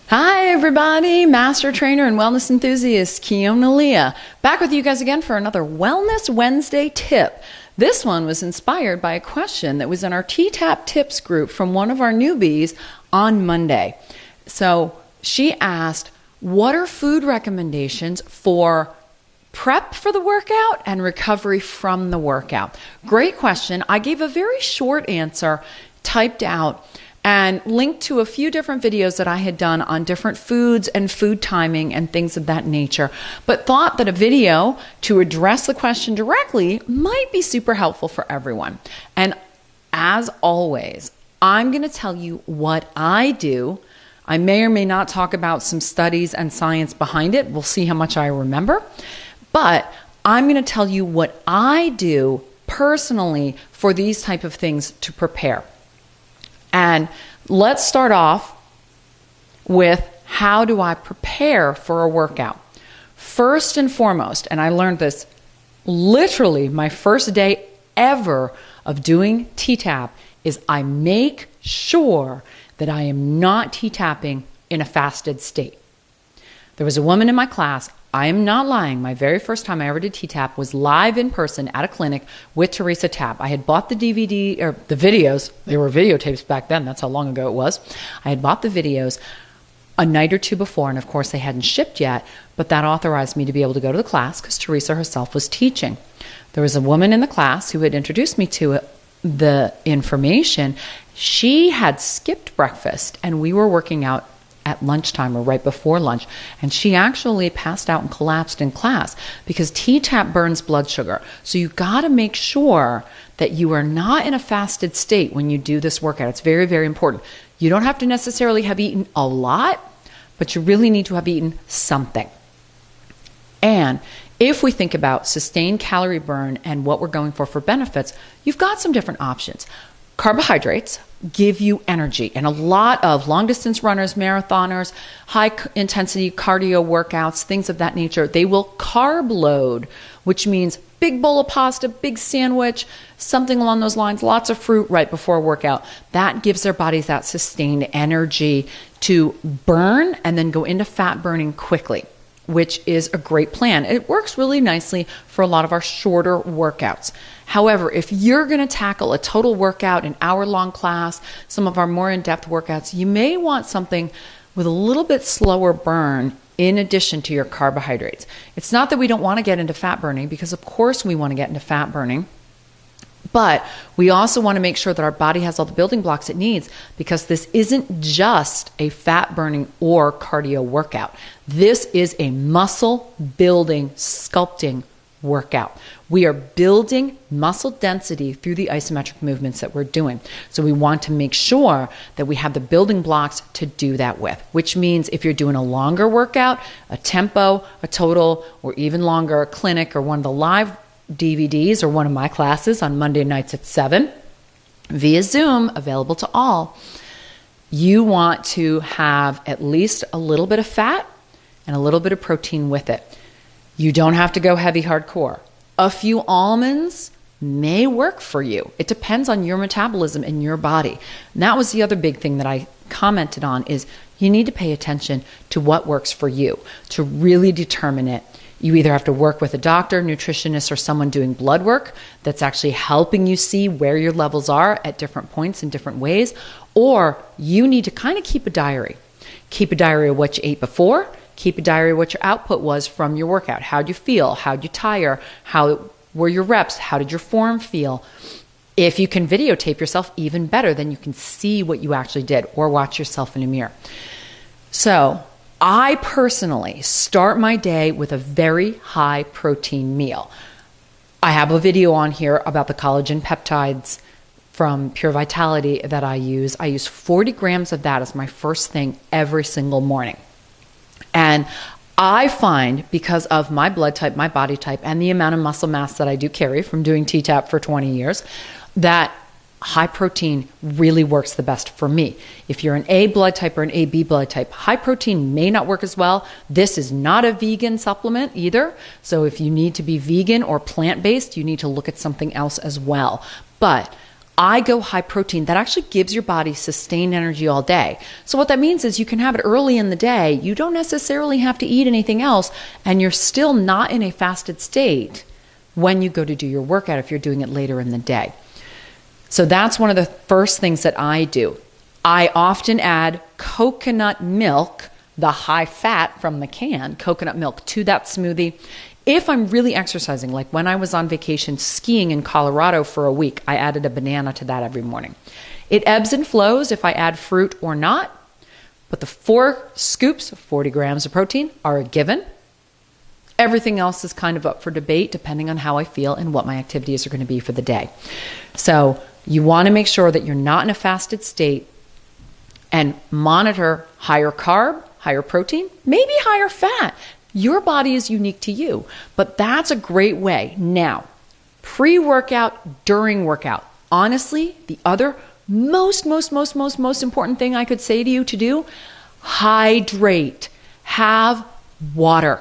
Hi everybody, Master Trainer and Wellness Enthusiast Kiona Leah, back with you guys again for another Wellness Wednesday tip. This one was inspired by a question that was in our TTAP tips group from one of our newbies on Monday. So she asked, what are food recommendations for prep for the workout and recovery from the workout? Great question. I gave a very short answer typed out and linked to a few different videos that I had done on different foods and food timing and things of that nature, but thought that a video to address the question directly might be super helpful for everyone. And as always, I'm going to tell you what I do. I may or may not talk about some studies and science behind it. We'll see how much I remember. But I'm going to tell you what I do personally for these type of things to prepare. And let's start off with, how do I prepare for a workout? First and foremost, and I learned this literally my first day ever of doing T-TAP, is I make sure that I am not T-TAPing in a fasted state. There was a woman in my class, I am not lying, my very first time I ever did T-TAP was live in person at a clinic with Teresa Tapp. I had bought the DVD, or the videos, they were videotapes back then, that's how long ago it was. I had bought the videos a night or two before, and of course they hadn't shipped yet, but that authorized me to be able to go to the class because Teresa herself was teaching. There was a woman in the class who had introduced me to the information. She had skipped breakfast, and we were working out at lunchtime or right before lunch, and she actually passed out and collapsed in class because T-TAP burns blood sugar. So you got to make sure that you are not in a fasted state when you do this workout. It's very, very important. You don't have to necessarily have eaten a lot, but you really need to have eaten something. And if we think about sustained calorie burn and what we're going for benefits, you've got some different options. Carbohydrates give you energy, and a lot of long distance runners, marathoners, high intensity cardio workouts, things of that nature, they will carb load, which means big bowl of pasta, big sandwich, something along those lines, lots of fruit right before a workout. That gives their bodies that sustained energy to burn and then go into fat burning quickly, which is a great plan. It works really nicely for a lot of our shorter workouts. However, if you're going to tackle a total workout, an hour-long class, some of our more in-depth workouts, you may want something with a little bit slower burn in addition to your carbohydrates. It's not that we don't want to get into fat burning, because of course we want to get into fat burning, but we also want to make sure that our body has all the building blocks it needs, because this isn't just a fat burning or cardio workout. This is a muscle building, sculpting workout. We are building muscle density through the isometric movements that we're doing. So we want to make sure that we have the building blocks to do that with, which means if you're doing a longer workout, a tempo, a total, or even longer, a clinic, or one of the live DVDs, or one of my classes on Monday nights at 7 via Zoom, available to all, you want to have at least a little bit of fat and a little bit of protein with it. You don't have to go heavy hardcore. A few almonds may work for you. It depends on your metabolism and your body. And that was the other big thing that I commented on, is you need to pay attention to what works for you to really determine it. You either have to work with a doctor, nutritionist, or someone doing blood work that's actually helping you see where your levels are at different points in different ways, or you need to kind of keep a diary. Keep a diary of what you ate before. Keep a diary of what your output was from your workout. How'd you feel? How'd you tire? How were your reps? How did your form feel? If you can videotape yourself, even better, then you can see what you actually did, or watch yourself in a mirror. So I personally start my day with a very high protein meal. I have a video on here about the collagen peptides from Pure Vitality that I use. I use 40 grams of that as my first thing every single morning. And I find, because of my blood type, my body type, and the amount of muscle mass that I do carry from doing T-TAP for 20 years, that high protein really works the best for me. If you're an A blood type or an AB blood type, high protein may not work as well. This is not a vegan supplement either. So if you need to be vegan or plant-based, you need to look at something else as well. But I go high protein. That actually gives your body sustained energy all day. So what that means is you can have it early in the day. You don't necessarily have to eat anything else, and you're still not in a fasted state when you go to do your workout if you're doing it later in the day. So that's one of the first things that I do. I often add coconut milk, the high fat from the can, coconut milk, to that smoothie. If I'm really exercising, like when I was on vacation skiing in Colorado for a week, I added a banana to that every morning. It ebbs and flows if I add fruit or not, but the 4 scoops, 40 grams of protein, are a given. Everything else is kind of up for debate depending on how I feel and what my activities are going to be for the day. So you want to make sure that you're not in a fasted state and monitor higher carb, higher protein, maybe higher fat. Your body is unique to you, but that's a great way. Now, pre-workout, during workout. Honestly, the other most important thing I could say to you to do, hydrate. Have water.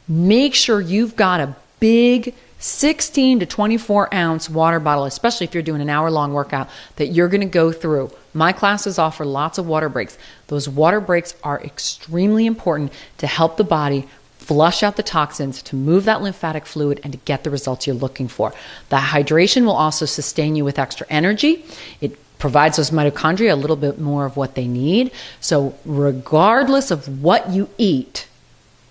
Make sure you've got a big 16 to 24 ounce water bottle, especially if you're doing an hour-long workout that you're going to go through. My classes offer lots of water breaks. Those water breaks are extremely important to help the body flush out the toxins, to move that lymphatic fluid, and to get the results you're looking for. The hydration will also sustain you with extra energy. It provides those mitochondria a little bit more of what they need. So regardless of what you eat,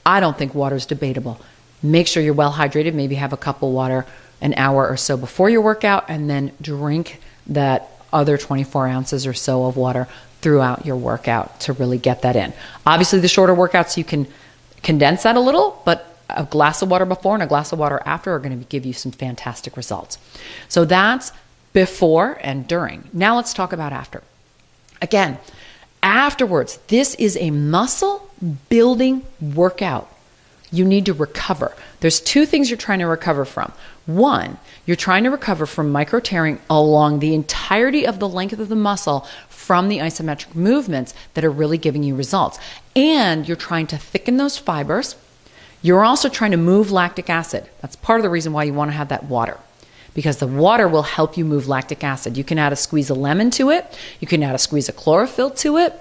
I don't think water is debatable. Make sure you're well hydrated. Maybe have a cup of water an hour or so before your workout, and then drink that other 24 ounces or so of water throughout your workout to really get that in. Obviously, the shorter workouts, you can condense that a little, but a glass of water before and a glass of water after are going to give you some fantastic results. So that's before and during. Now let's talk about after. Again, afterwards, this is a muscle building workout. You need to recover. There's 2 things you're trying to recover from. One, you're trying to recover from micro tearing along the entirety of the length of the muscle from the isometric movements that are really giving you results. And you're trying to thicken those fibers. You're also trying to move lactic acid. That's part of the reason why you want to have that water, because the water will help you move lactic acid. You can add a squeeze of lemon to it. You can add a squeeze of chlorophyll to it.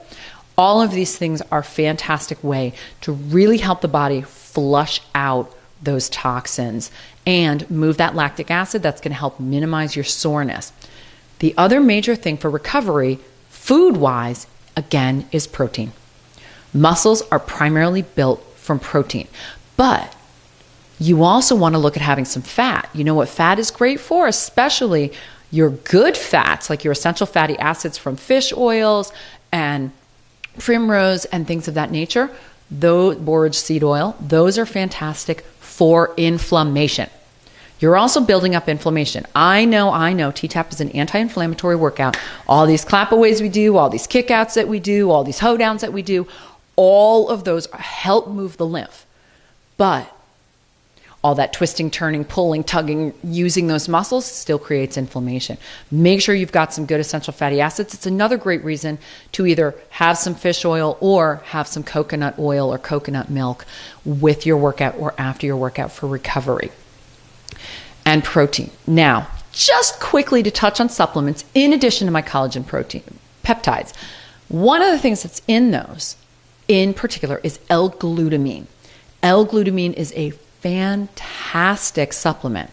All of these things are a fantastic way to really help the body flush out those toxins and move that lactic acid. That's going to help minimize your soreness. The other major thing for recovery, food-wise, again, is protein. Muscles are primarily built from protein, but you also want to look at having some fat. You know what fat is great for? Especially your good fats, like your essential fatty acids from fish oils and primrose and things of that nature. Those, borage seed oil, those are fantastic for inflammation. You're also building up inflammation. I know T-TAP is an anti-inflammatory workout. All these clapaways we do, all these kickouts that we do, all these hoedowns that we do, all of those help move the lymph. But all that twisting, turning, pulling, tugging, using those muscles still creates inflammation. Make sure you've got some good essential fatty acids. It's another great reason to either have some fish oil or have some coconut oil or coconut milk with your workout or after your workout for recovery. And protein. Now, just quickly to touch on supplements, in addition to my collagen protein peptides, one of the things that's in those in particular is L-glutamine. L-glutamine is a fantastic supplement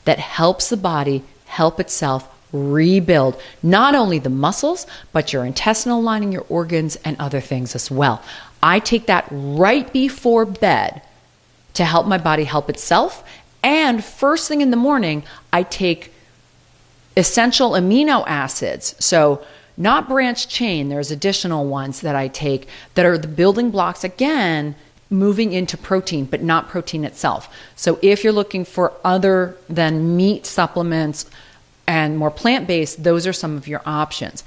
that helps the body help itself rebuild not only the muscles, but your intestinal lining, your organs, and other things as well. I take that right before bed to help my body help itself. And first thing in the morning, I take essential amino acids. So not branched chain, there's additional ones that I take that are the building blocks, again, moving into protein, but not protein itself. So if you're looking for other than meat supplements and more plant-based, those are some of your options.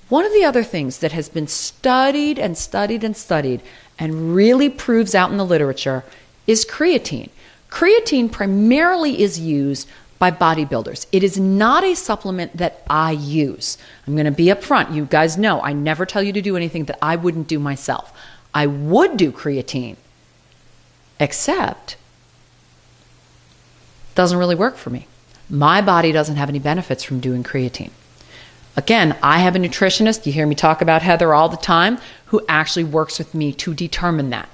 One of the other things that has been studied and studied and studied and really proves out in the literature is creatine. Creatine primarily is used by bodybuilders. It is not a supplement that I use. I'm going to be upfront. You guys know I never tell you to do anything that I wouldn't do myself. I would do creatine, except it doesn't really work for me. My body doesn't have any benefits from doing creatine. Again, I have a nutritionist, you hear me talk about Heather all the time, who actually works with me to determine that.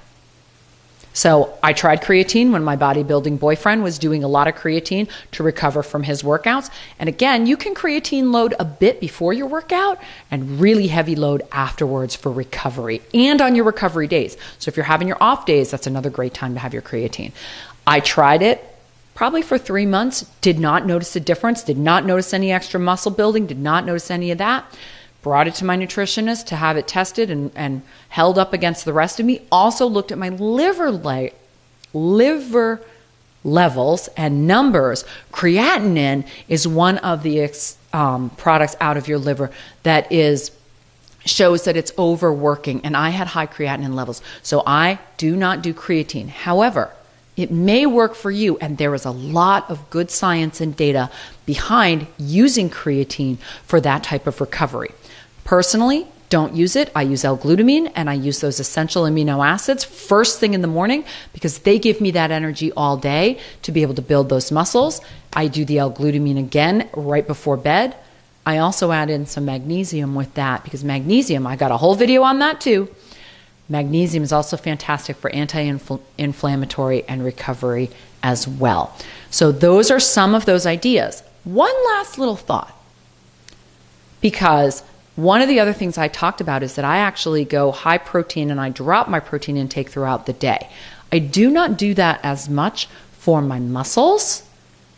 So I tried creatine when my bodybuilding boyfriend was doing a lot of creatine to recover from his workouts. And again, you can creatine load a bit before your workout and really heavy load afterwards for recovery and on your recovery days. So if you're having your off days, that's another great time to have your creatine. I tried it probably for 3 months, did not notice a difference, did not notice any extra muscle building, did not notice any of that. Brought it to my nutritionist to have it tested and held up against the rest of me. Also looked at my liver levels and numbers. Creatinine is one of the products out of your liver that shows that it's overworking. And I had high creatinine levels. So I do not do creatine. However, it may work for you, and there is a lot of good science and data behind using creatine for that type of recovery. Personally, don't use it. I use L-glutamine, and I use those essential amino acids first thing in the morning because they give me that energy all day to be able to build those muscles. I do the L-glutamine again right before bed. I also add in some magnesium with that because magnesium, I got a whole video on that too. Magnesium is also fantastic for anti-inflammatory and recovery as well. So those are some of those ideas. One last little thought, because one of the other things I talked about is that I actually go high protein and I drop my protein intake throughout the day. I do not do that as much for my muscles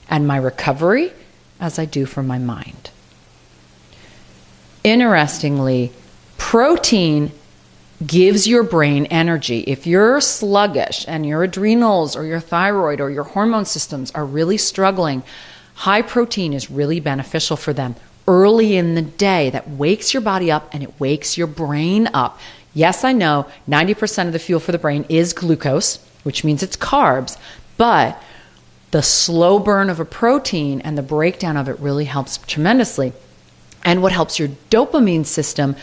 and my recovery as I do for my mind. Interestingly, protein gives your brain energy. If you're sluggish and your adrenals or your thyroid or your hormone systems are really struggling, high protein is really beneficial for them early in the day. That wakes your body up and it wakes your brain up. Yes, I know 90% of the fuel for the brain is glucose, which means it's carbs, but the slow burn of a protein and the breakdown of it really helps tremendously. And what helps your dopamine system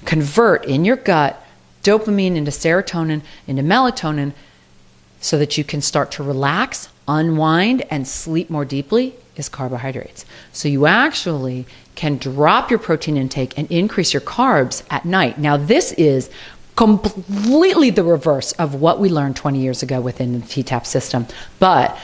convert in your gut dopamine into serotonin, into melatonin, so that you can start to relax, unwind, and sleep more deeply is carbohydrates. So you actually can drop your protein intake and increase your carbs at night. Now, this is completely the reverse of what we learned 20 years ago within the TTAP system. But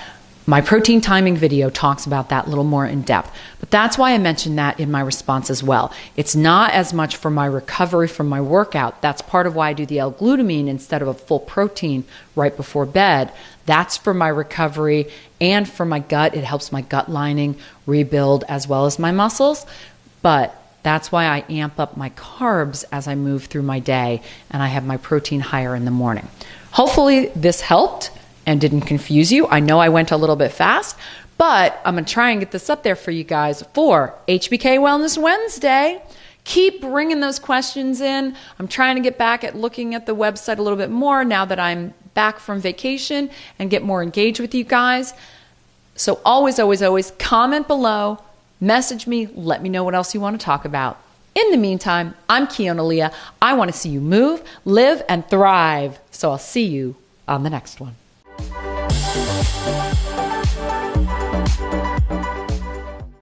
my protein timing video talks about that a little more in depth. But that's why I mentioned that in my response as well. It's not as much for my recovery from my workout. That's part of why I do the L-glutamine instead of a full protein right before bed. That's for my recovery and for my gut. It helps my gut lining rebuild as well as my muscles. But that's why I amp up my carbs as I move through my day and I have my protein higher in the morning. Hopefully this helped and didn't confuse you. I know I went a little bit fast, but I'm going to try and get this up there for you guys for HBK Wellness Wednesday. Keep bringing those questions in. I'm trying to get back at looking at the website a little bit more now that I'm back from vacation and get more engaged with you guys. So always, always, always comment below, message me, let me know what else you want to talk about. In the meantime, I'm Keona Leah. I want to see you move, live, and thrive. So I'll see you on the next one.